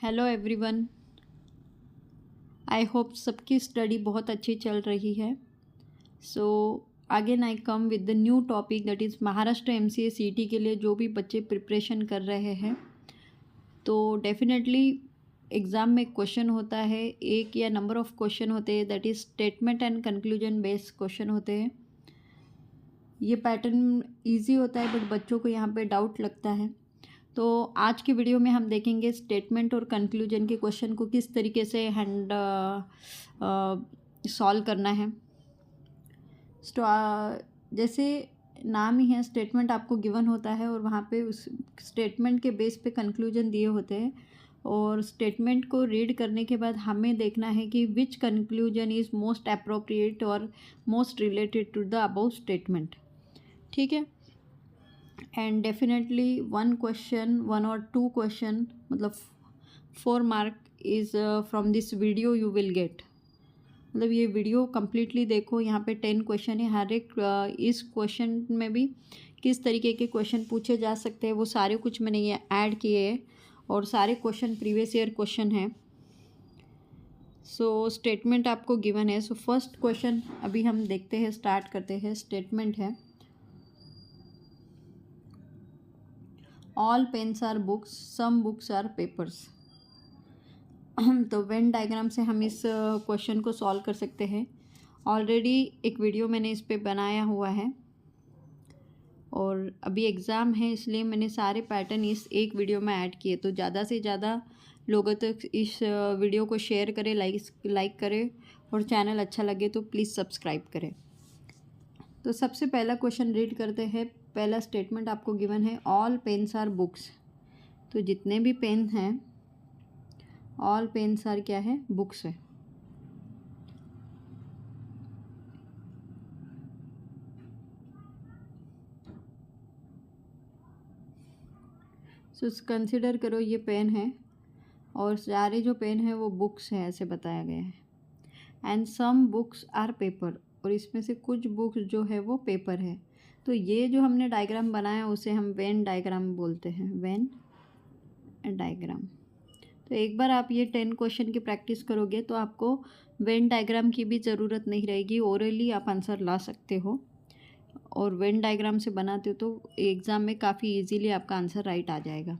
Hello everyone. I hope सबकी study बहुत अच्छी चल रही है। So again I come with the new topic that is Maharashtra MCA CT के लिए जो भी बच्चे प्रिपरेशन कर रहे हैं, तो डेफिनेटली एग्ज़ाम में क्वेश्चन होता है, एक या नंबर ऑफ क्वेश्चन होते हैं, that is statement and conclusion based question होते हैं। ये पैटर्न ईजी होता है बट बच्चों को यहाँ पे डाउट लगता है। तो आज की वीडियो में हम देखेंगे स्टेटमेंट और कंक्लूजन के क्वेश्चन को किस तरीके से सॉल्व करना है। जैसे नाम ही है, स्टेटमेंट आपको गिवन होता है और वहाँ पे उस स्टेटमेंट के बेस पे कंक्लूजन दिए होते हैं, और स्टेटमेंट को रीड करने के बाद हमें देखना है कि which conclusion is most appropriate और most related to the above statement. ठीक है। एंड डेफिनेटली वन और टू क्वेश्चन मतलब 4 mark is from this video you will get. मतलब ये वीडियो कम्प्लीटली देखो, यहाँ पे 10 क्वेश्चन है। हर एक इस क्वेश्चन में भी किस तरीके के क्वेश्चन पूछे जा सकते हैं वो सारे कुछ मैंने ये ऐड किए हैं, और सारे क्वेश्चन प्रीवियस ईयर क्वेश्चन हैं। सो स्टेटमेंट आपको गिवन है। सो फर्स्ट क्वेश्चन अभी हम देखते हैं, स्टार्ट करते हैं। स्टेटमेंट है all pens are books, some books are papers. तो वेन डायग्राम से हम इस क्वेश्चन को सॉल्व कर सकते हैं। ऑलरेडी एक वीडियो मैंने इस पे बनाया हुआ है, और अभी एग्ज़ाम है इसलिए मैंने सारे पैटर्न इस एक वीडियो में ऐड किए। तो ज़्यादा से ज़्यादा लोगों तक इस वीडियो को शेयर करें, लाइक करें, और चैनल अच्छा लगे तो प्लीज़ सब्सक्राइब करें। तो सबसे पहला क्वेश्चन रीड करते हैं। पहला स्टेटमेंट आपको गिवन है ऑल पेन्स आर बुक्स। तो जितने भी पेन हैं, ऑल पेन्स आर क्या है, बुक्स है। सो कंसिडर करो ये पेन है और सारे जो पेन है वो बुक्स है, ऐसे बताया गया है। And some books are paper, और इसमें से कुछ बुक्स जो है वो पेपर है। तो ये जो हमने डायग्राम बनाया उसे हम वेन डायग्राम बोलते हैं, वेन डायग्राम। तो एक बार आप ये 10 क्वेश्चन की प्रैक्टिस करोगे तो आपको वेन डायग्राम की भी ज़रूरत नहीं रहेगी, ओरली आप आंसर ला सकते हो। और वेन डायग्राम से बनाते हो तो एग्ज़ाम में काफ़ी इजीली आपका आंसर राइट आ जाएगा।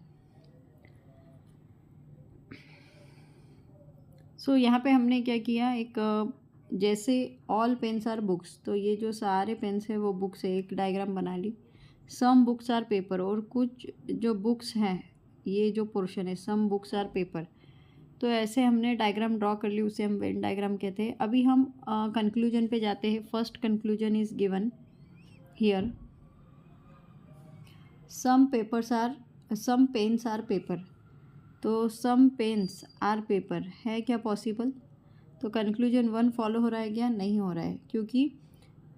सो यहाँ पे हमने क्या किया, एक जैसे ऑल पेन्स आर बुक्स, तो ये जो सारे पेन्स है वो बुक्स है, एक डायग्राम बना ली। सम बुक्स आर पेपर, और कुछ जो बुक्स हैं, ये जो पोर्शन है सम बुक्स आर पेपर, तो ऐसे हमने डायग्राम ड्रॉ कर ली, उसे हम वेन डायग्राम कहते हैं। अभी हम कंक्लूजन पे जाते हैं। First conclusion is given here, some pens are paper. तो सम पेन्स आर पेपर है क्या पॉसिबल? तो कंक्लूजन 1 फॉलो हो रहा है क्या? नहीं हो रहा है, क्योंकि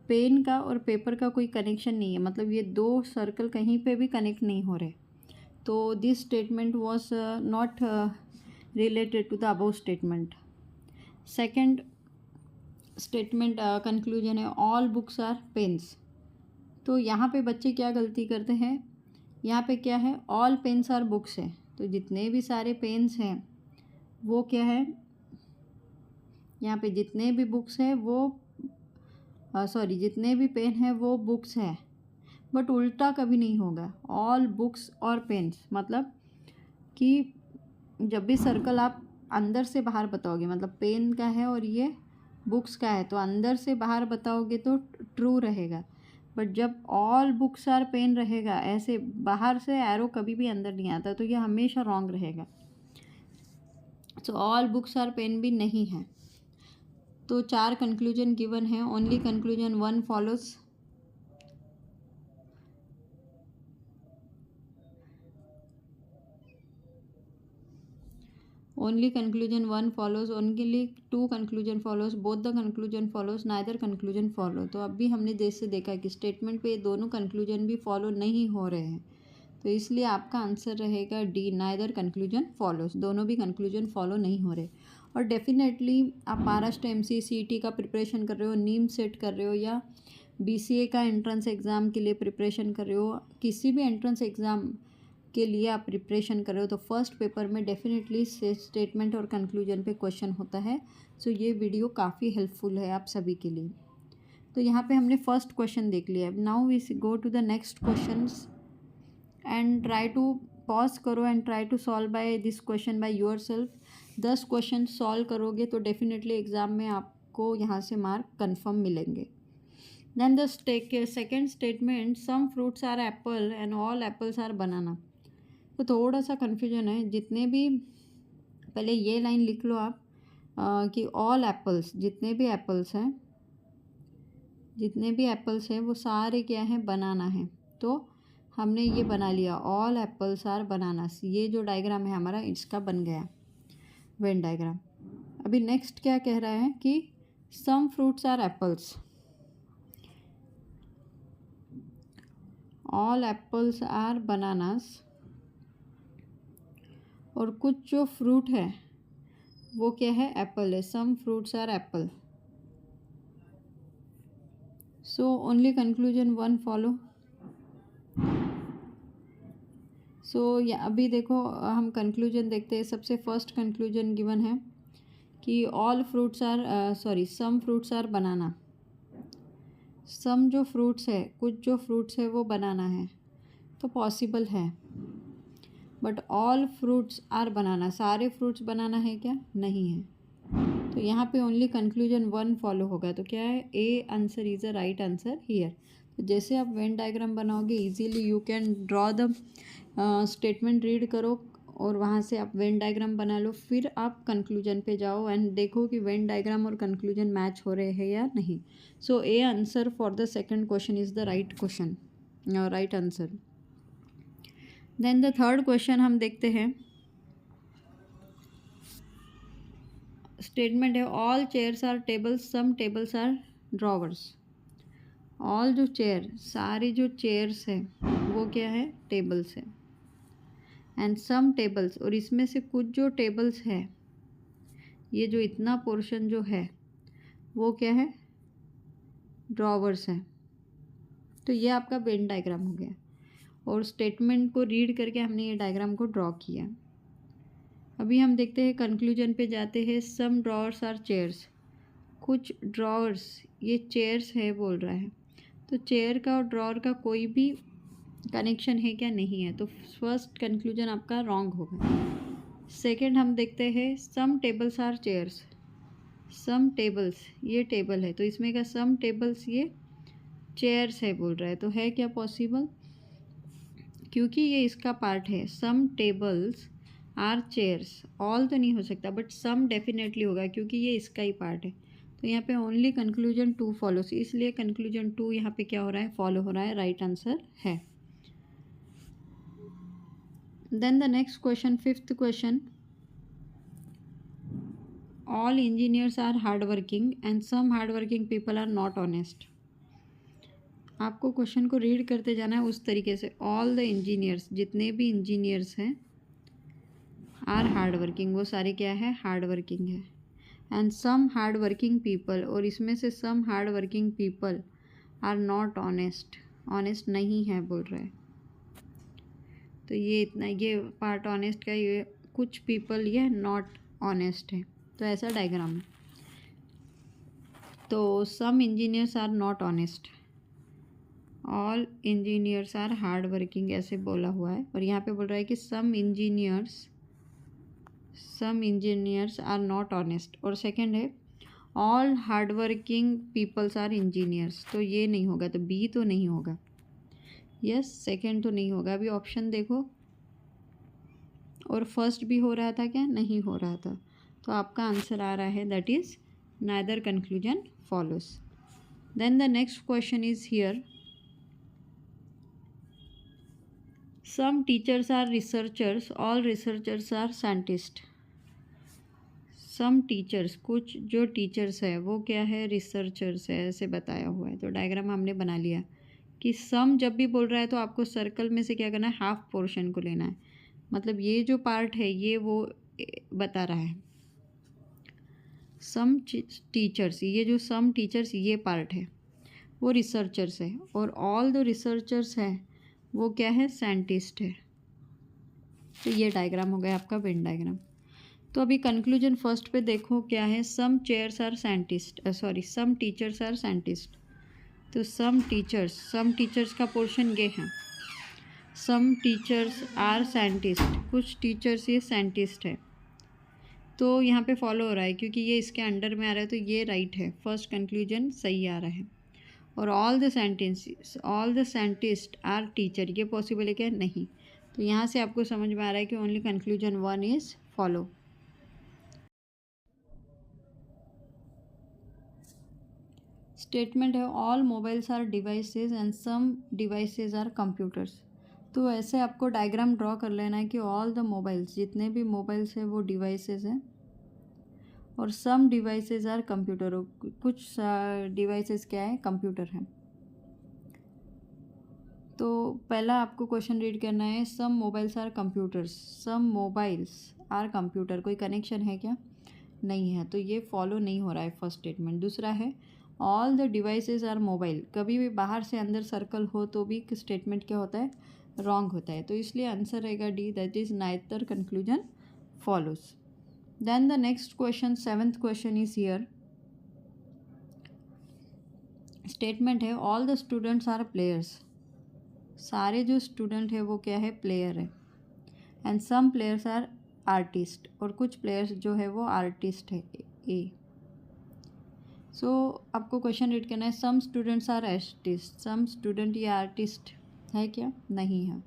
पेन का और पेपर का कोई कनेक्शन नहीं है। मतलब ये दो सर्कल कहीं पे भी कनेक्ट नहीं हो रहे। तो this statement was not related to the above statement. Second statement conclusion है ऑल बुक्स आर पेन्स। तो यहाँ पे बच्चे क्या गलती करते हैं, यहाँ पे क्या है, ऑल पेन्स आर बुक्स है। तो जितने भी सारे पेन्स हैं वो क्या है, यहाँ पे जितने भी बुक्स हैं वो जितने भी पेन हैं वो बुक्स है। बट उल्टा कभी नहीं होगा, ऑल बुक्स और पेन्स। मतलब कि जब भी सर्कल आप अंदर से बाहर बताओगे, मतलब पेन का है और ये बुक्स का है, तो अंदर से बाहर बताओगे तो ट्रू रहेगा। बट जब ऑल बुक्स आर पेन रहेगा, ऐसे बाहर से एरो कभी भी अंदर नहीं आता, तो ये हमेशा रॉन्ग रहेगा। So all books are pen भी नहीं है। तो 4 कंक्लूजन गिवन है, only conclusion 1 follows. Only conclusion 1 follows, only 2 conclusion follows, both the conclusion follows, neither conclusion follow। तो अब भी हमने जैसे देखा कि स्टेटमेंट पे दोनों कंक्लूजन भी फॉलो नहीं हो रहे हैं, तो इसलिए आपका आंसर रहेगा डी, नाइदर कंक्लूजन फॉलोज। दोनों भी कंक्लूजन फॉलो नहीं हो रहे। और डेफिनेटली आप महाराष्ट्र MCA CT का प्रिपरेशन कर रहे हो, नीम सेट कर रहे हो, या BCA का एंट्रेंस एग्ज़ाम के लिए प्रिपरेशन कर रहे हो, किसी भी एंट्रेंस एग्ज़ाम के लिए आप प्रिपरेशन कर रहे हो तो फर्स्ट पेपर में डेफिनेटली स्टेटमेंट और कंक्लूजन पे क्वेश्चन होता है। सो ये वीडियो काफ़ी हेल्पफुल है आप सभी के लिए। तो यहाँ पे हमने फर्स्ट क्वेश्चन देख लिया है। Now we go to the next questions and try to pause करो and try to solve by this question by yourself. 10 question solve करोगे तो डेफिनेटली एग्ज़ाम में आपको यहाँ से मार्क कन्फर्म मिलेंगे। Then the second statement, some fruits are apple and all apples are banana. तो थोड़ा सा कन्फ्यूजन है। जितने भी, पहले ये लाइन लिख लो आप कि ऑल एप्पल्स, जितने भी एप्पल्स हैं वो सारे क्या हैं, बनाना है। तो हमने ये बना लिया, ऑल एप्पल्स आर बनानास। ये जो डायग्राम है हमारा इसका बन गया वेन डायग्राम। अभी नेक्स्ट क्या कह रहा है कि some fruits are apples, all apples are bananas, और कुछ जो फ्रूट है वो क्या है, एप्पल है। Some fruits are apple. So only conclusion 1 follow. So अभी देखो हम कंक्लूजन देखते हैं। सबसे फर्स्ट कंक्लूजन गिवन है कि all fruits are some fruits are banana. Some जो फ्रूट्स है, कुछ जो फ्रूट्स है वो बनाना है, तो पॉसिबल है। बट ऑल फ्रूट्स आर बनाना, सारे फ्रूट्स बनाना है क्या, नहीं है। तो यहाँ पे ओनली कंक्लूजन 1 फॉलो होगा। तो क्या है, A answer is a right answer here. तो जैसे आप वेन डायग्राम बनाओगे easily you can draw the statement, read करो और वहाँ से आप वेन डायग्राम बना लो। फिर आप कंक्लूजन पे जाओ एंड देखो कि वेन डायग्राम और कंक्लूजन मैच हो रहे हैं या नहीं। So a answer for the second question is the right question, right answer. Then the third question हम देखते हैं। स्टेटमेंट है all chairs are tables, some tables are drawers. All जो चेयर, सारी जो चेयर्स है वो क्या है, टेबल्स है। एंड सम टेबल्स, और इसमें से कुछ जो टेबल्स है, ये जो इतना पोर्शन जो है वो क्या है, ड्रॉवर्स है। तो ये आपका वेन डायग्राम हो गया और स्टेटमेंट को रीड करके हमने ये डायग्राम को ड्रॉ किया। अभी हम देखते हैं कंक्लूजन पे जाते हैं। सम ड्रॉवर्स आर चेयर्स, कुछ ड्रॉवर्स, ये चेयर्स है बोल रहा है। तो चेयर का और ड्रॉवर का कोई भी कनेक्शन है क्या, नहीं है। तो फर्स्ट कंक्लूजन आपका रॉन्ग होगा। सेकंड हम देखते हैं some tables are chairs. Some tables, ये टेबल है तो इसमें का सम टेबल्स ये चेयर्स है बोल रहा है। तो है क्या पॉसिबल, क्योंकि ये इसका पार्ट है। सम टेबल्स आर चेयर्स, ऑल तो नहीं हो सकता बट सम डेफिनेटली होगा क्योंकि ये इसका ही पार्ट है। तो यहाँ पे ओनली कंक्लूजन 2 फॉलोस, इसलिए कंक्लूजन 2 यहाँ पे क्या हो रहा है, फॉलो हो रहा है, राइट आंसर है। Then the next question, fifth question, all engineers are hard working and some hard working people are not honest. आपको क्वेश्चन को रीड करते जाना है उस तरीके से। ऑल द इंजीनियर्स, जितने भी इंजीनियर्स हैं, आर हार्ड वर्किंग, वो सारे क्या है, हार्ड वर्किंग है। And some hard working people, और इसमें से some hard working people are not honest, honest नहीं है बोल रहा है। तो ये इतना, ये पार्ट ऑनेस्ट का, ये कुछ पीपल ये नॉट ऑनेस्ट है। तो ऐसा डायग्राम है। तो some engineers are not honest, all engineers are hard working, ऐसे बोला हुआ है। और यहाँ पे बोल रहा है कि some engineers are not honest. और सेकंड है all hard working peoples are engineers. तो ये नहीं होगा, तो बी तो नहीं होगा। यस, सेकंड तो नहीं होगा। अभी ऑप्शन देखो, और फर्स्ट भी हो रहा था क्या, नहीं हो रहा था। तो आपका आंसर आ रहा है that is neither conclusion follows. Then the next question is here, some teachers are researchers, all researchers are scientist. Some teachers, कुछ जो टीचर्स है वो क्या है, रिसर्चर्स है, ऐसे बताया हुआ है। तो डायग्राम हमने बना लिया कि सम जब भी बोल रहा है तो आपको सर्कल में से क्या करना है, हाफ पोर्शन को लेना है। मतलब ये जो पार्ट है ये वो बता रहा है। सम टीचर्स, ये जो सम टीचर्स ये पार्ट है वो रिसर्चर्स है, और ऑल जो रिसर्चर्स है वो क्या है, साइंटिस्ट है। तो ये डायग्राम हो गया आपका वेन डायग्राम। तो अभी कंक्लूजन फर्स्ट पे देखो क्या है, सम टीचर्स आर साइंटिस्ट। तो सम टीचर्स का पोर्शन ये है, सम टीचर्स आर साइंटिस्ट, कुछ टीचर्स ये साइंटिस्ट है। तो यहाँ पे फॉलो हो रहा है क्योंकि ये इसके अंडर में आ रहा है, तो ये राइट है, फर्स्ट कंक्लूजन सही आ रहा है। और all the scientist are teacher, ये पॉसिबल है क्या? नहीं। तो यहाँ से आपको समझ में आ रहा है कि only conclusion 1 is follow. Statement है all mobiles are devices and some devices are computers. तो ऐसे आपको डायग्राम ड्रॉ कर लेना है कि ऑल द मोबाइल्स, जितने भी मोबाइल्स हैं वो डिवाइसेस हैं, और सम डिवाइसेस आर कंप्यूटर, कुछ डिवाइसेस क्या है? कंप्यूटर है। तो पहला आपको क्वेश्चन रीड करना है, some mobiles are computers, some mobiles are computer, कोई कनेक्शन है क्या? नहीं है, तो ये फॉलो नहीं हो रहा है फर्स्ट स्टेटमेंट। दूसरा है all the devices are mobile, कभी भी बाहर से अंदर सर्कल हो तो भी स्टेटमेंट क्या होता है? रॉन्ग होता है। तो इसलिए आंसर रहेगा D, that is neither conclusion follows. Then the next question, 7th question is here. Statement है all the students are players, सारे जो स्टूडेंट है वो क्या है? प्लेयर है। And some players are artist, और कुछ प्लेयर्स जो है वो आर्टिस्ट है। ए सो आपको क्वेश्चन रीड करना है, some students are artist, some student या आर्टिस्ट है क्या? नहीं है,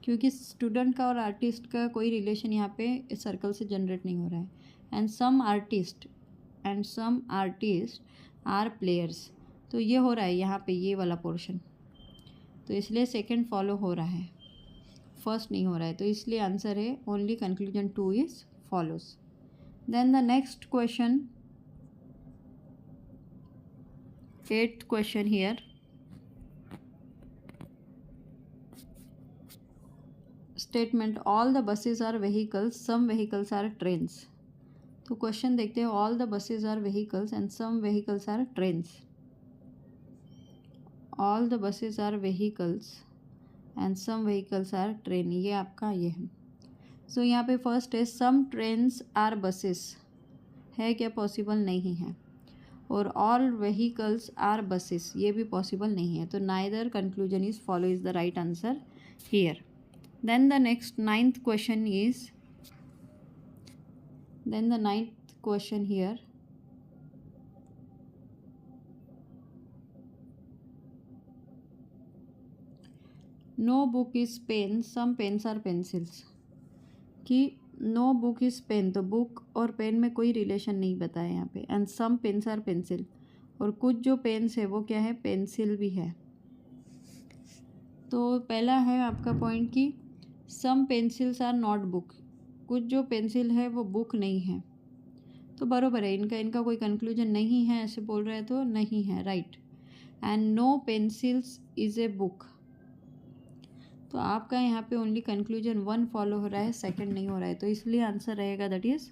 क्योंकि स्टूडेंट का और आर्टिस्ट का कोई रिलेशन यहाँ पे सर्कल से जनरेट नहीं हो रहा है। And some artist are players, तो ये हो रहा है यहाँ पे ये वाला पोर्शन, तो इसलिए सेकंड फॉलो हो रहा है, फर्स्ट नहीं हो रहा है। तो इसलिए आंसर है only conclusion 2 is follows. Then the next question, 8th question here. Statement all the buses are vehicles, some vehicles are trains. तो क्वेश्चन देखते हैं, all the buses are vehicles and some vehicles are trains. All the buses are vehicles and some vehicles are train, ये आपका ये है। सो यहाँ पे first है सम ट्रेन्स आर बसेस, है क्या? पॉसिबल नहीं है। और ऑल व्हीकल्स आर बसेस, ये भी पॉसिबल नहीं है। तो neither conclusion is follow is the right answer here. Then the next 9th question is, here. No book is pen, some pens are pencils. कि नो बुक इज़ पेन, तो book और pen में कोई relation नहीं बताया यहाँ पे। And some pens are pencil, और कुछ जो पेन्स है वो क्या है? पेंसिल भी है। तो पहला है आपका पॉइंट कि सम पेंसिल्स आर नॉट बुक, कुछ जो पेंसिल है वो बुक नहीं है। तो बराबर है, इनका कोई कंक्लूजन नहीं है, ऐसे बोल रहे हैं तो नहीं है, right. And no pencils is a book, तो आपका यहाँ पे ओनली कंक्लूजन 1 फॉलो हो रहा है, सेकंड नहीं हो रहा है। तो इसलिए आंसर रहेगा that is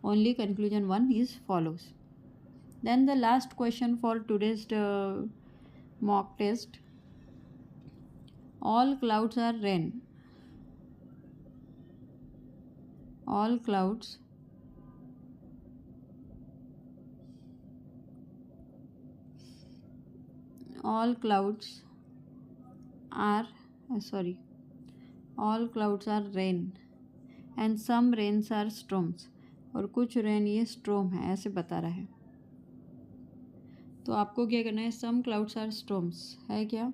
only conclusion 1 is follows. Then the last question for today's mock test, all clouds are rain, all clouds are rain and some rains are storms, और कुछ रेन ये स्टॉर्म है, ऐसे बता रहा है। तो आपको क्या करना है, सम क्लाउड्स आर स्टॉर्म्स है क्या?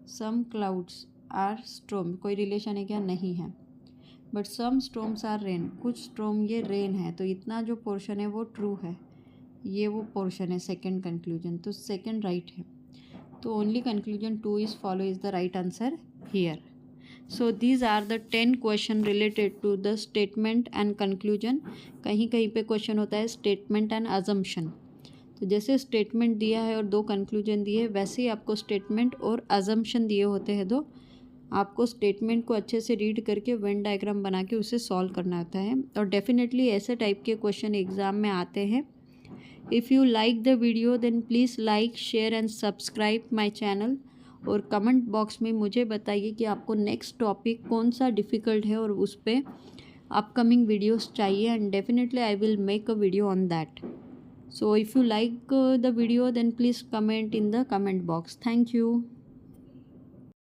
सम क्लाउड्स आर स्टॉर्म, कोई रिलेशन है क्या? नहीं है। But some storms are rain, कुछ स्टॉर्म ये रेन है, तो इतना जो पोर्शन है वो ट्रू है, ये वो पोर्शन है सेकंड कंक्लूजन, तो सेकंड राइट है। तो only conclusion 2 is follow is the right answer here. So these are the 10 question related to the statement and conclusion. कहीं कहीं पे क्वेश्चन होता है स्टेटमेंट एंड अजम्पशन, तो जैसे स्टेटमेंट दिया है और 2 कंक्लूजन दिए, वैसे ही आपको स्टेटमेंट और अजम्पशन दिए होते हैं 2। आपको स्टेटमेंट को अच्छे से रीड करके वेन डायग्राम बना के उसे सॉल्व करना होता है, और डेफिनेटली ऐसे टाइप के क्वेश्चन एग्ज़ाम में आते हैं। If you like the video then please like, share and subscribe my channel. और कमेंट बॉक्स में मुझे बताइए कि आपको नेक्स्ट टॉपिक कौन सा डिफ़िकल्ट है और उस पर अपकमिंग वीडियोस चाहिए, and definitely I will make a video on that. So if you like the video, then please comment in the comment box. Thank you.